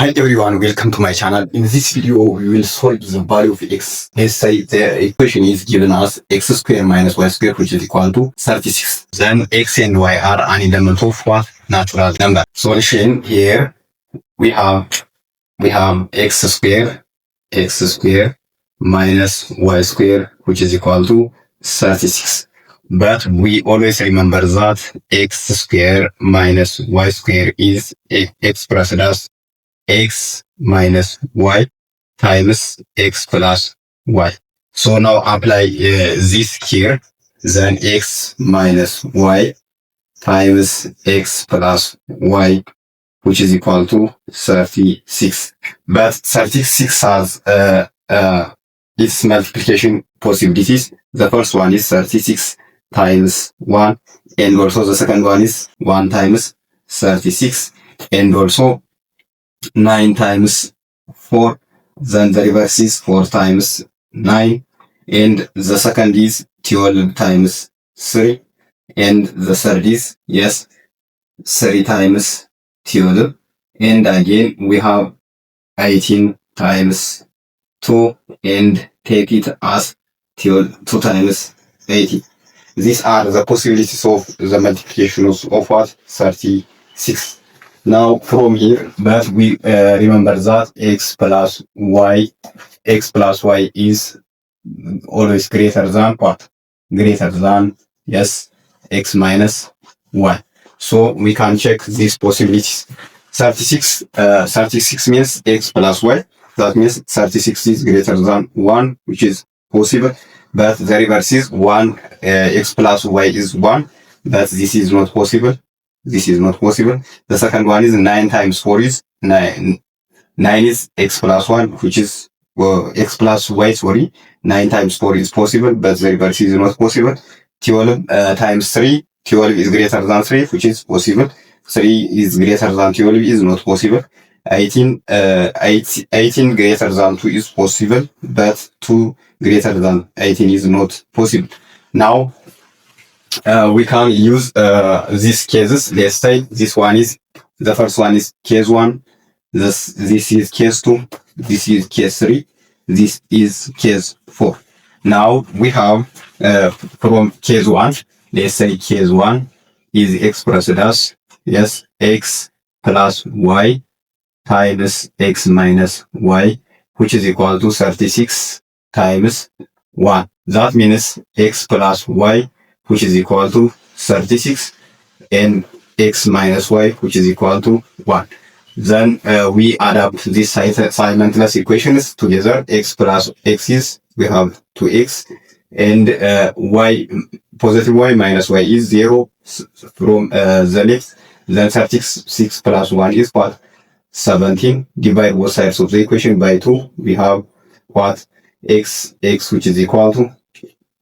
Hi everyone, welcome to my channel. In this video, we will solve the value of x. Let's say the equation is given as x square minus y square, which is equal to 36. Then x and y are an element of what? Natural number. Solution here, we have x square minus y square, which is equal to 36. But we always remember that x square minus y square is expressed as x minus y times x plus y. So now apply this here, then x minus y times x plus y, which is equal to 36. But 36 has its multiplication possibilities. The first one is 36 times 1, and also the second one is 1 times 36, and also 9 times 4, then the reverse is 4 times 9, and the second is 12 times 3, and the third is, 3 times 12, and again we have 18 times 2, and take it as 2 times 80. These are the possibilities of the multiplications of what? 36. Now from here, but we remember that x plus y is always greater than what? Greater than, x minus y. So we can check these possibilities. 36 means x plus y. That means 36 is greater than 1, which is possible. But the reverse is 1, x plus y is 1. But this is not possible. This is not possible. The second one is 9 times 4 is 9. 9 is x plus 1, which is x plus y, 9 times 4 is possible, but the reverse is not possible. 12 times 3, 12 is greater than 3, which is possible. 3 is greater than 12 is not possible. 18 greater than 2 is possible, but 2 greater than 18 is not possible. Now, we can use these cases. Let's say this one is, the first one is case 1, this is case 2, this is case 3, this is case 4. Now we have from case 1, let's say case 1 is expressed as, x plus y times x minus y, which is equal to 36 times 1. That means x plus y, which is equal to 36, and x minus y, which is equal to 1. Then we add up these simultaneous equations together. X plus x is, we have 2x, and y, positive y minus y is 0 from the left. Then 36 plus 1 is what? 17. Divide both sides of the equation by 2. We have what? X, which is equal to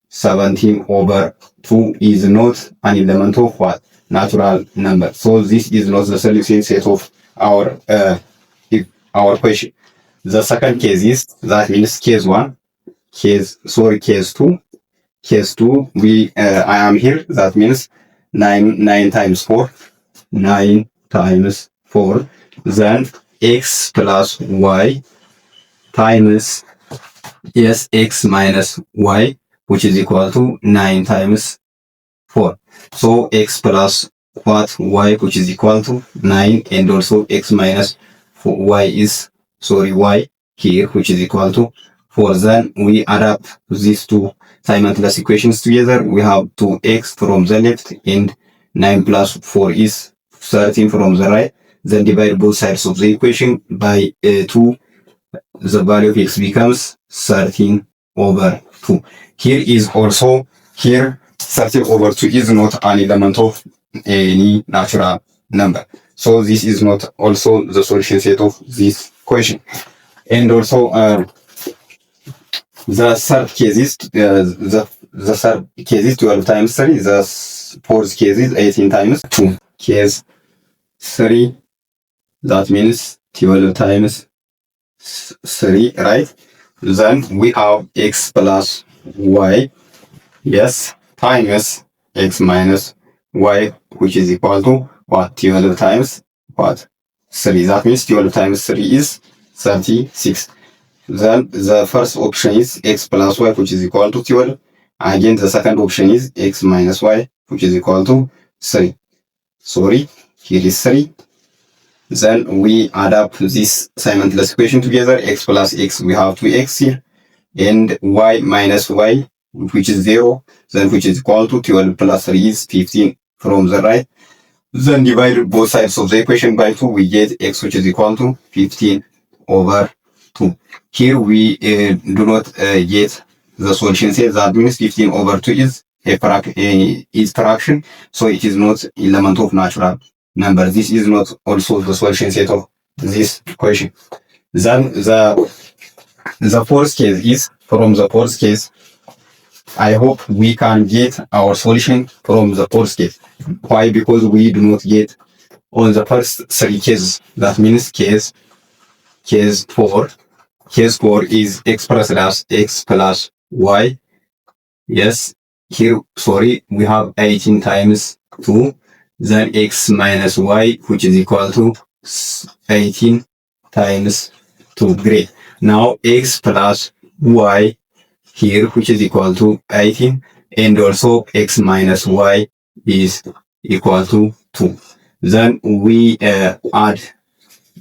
17 over 2 is not an element of what? Natural number. So this is not the solution set of our question. The second case is, that means case 2. Case 2, I am here. That means 9 times 4. 9 times 4. Then x plus y times, x minus y, which is equal to 9 times 4. So x plus what? Y, which is equal to 9, and also x minus y is, y here, which is equal to 4. Then we add up these two simultaneous equations together. We have 2x from the left, and 9 plus 4 is 13 from the right. Then divide both sides of the equation by 2. The value of x becomes 13 over 2. Here is also, here 13 over 2 is not an element of any natural number. So this is not also the solution set of this question. And also the third case is the third case is 12 times 3. The fourth case is 18 times 2. Case 3, that means 12 times 3, right? Then we have x plus y, times x minus y, which is equal to what? 12 times what? 3. That means 12 times 3 is 36. Then the first option is x plus y, which is equal to 12. Again, the second option is x minus y, which is equal to 3. Sorry, here is 3. Then we add up this simultaneous equation together. X plus x, we have 2x here. And y minus y, which is 0. Then which is equal to 12 plus 3 is 15 from the right. Then divide both sides of the equation by 2. We get x, which is equal to 15 over 2. Here we do not get the solution set. That means 15 over 2 is a fraction, so it is not element of natural number. This is not also the solution set of this equation. Then the fourth case is, from the fourth case, I hope we can get our solution from the fourth case. Why? Because we do not get on the first three cases. That means case 4. Case 4 is expressed as x plus y. Yes, here, sorry, we have 18 times 2. Then x minus y, which is equal to 18 times 2. Great. Now x plus y here, which is equal to 18, and also x minus y is equal to 2. Then we add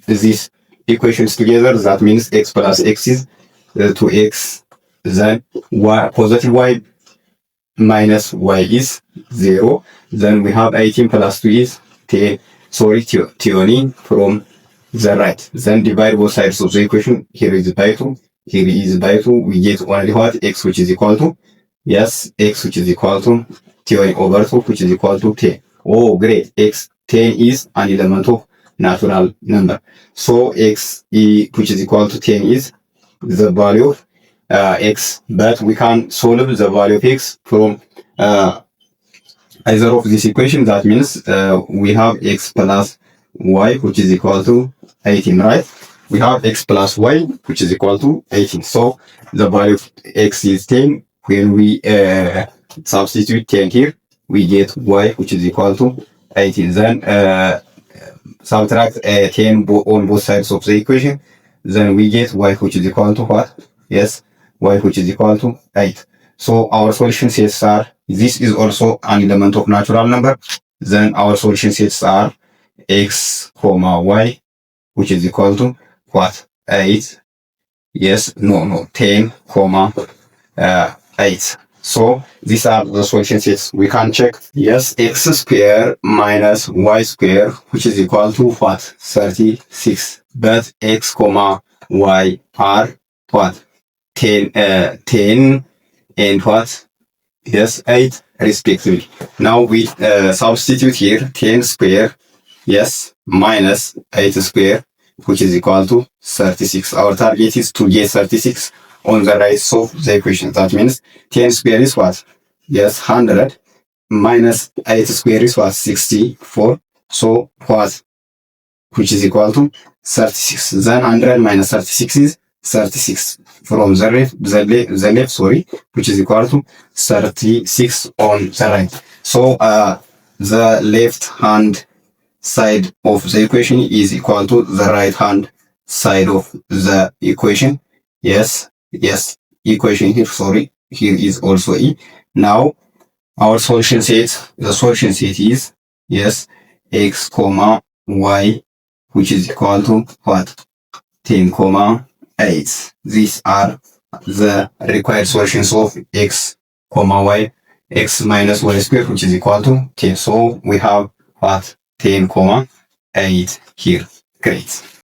these equations together. That means x plus x is 2x. Then y, positive y minus y is 0. Then we have 18 plus 2 is 10. Sorry, 20 from the right. Then divide both sides of the equation. Here is by 2. Here is by 2. We get only what? X, which is equal to, yes, x, which is equal to 20 over 2, which is equal to 10. Oh, great. X, 10 is an element of natural number. So x, which is equal to 10, is the value of x. But we can solve the value of x from either of this equation. That means we have x plus y, which is equal to 18, right? We have x plus y, which is equal to 18. So the value of x is 10. When we substitute 10 here, we get y, which is equal to 18. Then subtract 10 on both sides of the equation. Then we get y, which is equal to what? Yes, y, which is equal to 8. So our solution sets are, this is also an element of natural number. Then our solution sets are x, y, which is equal to what? 8. Yes, no, 10, 8. So these are the solution sets. We can check. Yes, x square minus y square, which is equal to what? 36. But x, y are what? 10 and what? Yes, 8 respectively. Now we substitute here 10 square, yes, minus 8 square, which is equal to 36. Our target is to get 36 on the right side of the equation. That means 10 square is what? Yes, 100 minus 8 square is what? 64. So what? Which is equal to 36. Then 100 minus 36 is 36 from the left, sorry, which is equal to 36 on the right. So the left hand side of the equation is equal to the right hand side of the equation. Yes, equation here, sorry, here is also E. Now our solution set, the solution set is, yes, x, y, which is equal to what? 10, 8. These are the required solutions of x, y, x minus y squared, which is equal to 10. So we have what? 10, 8 here. Great.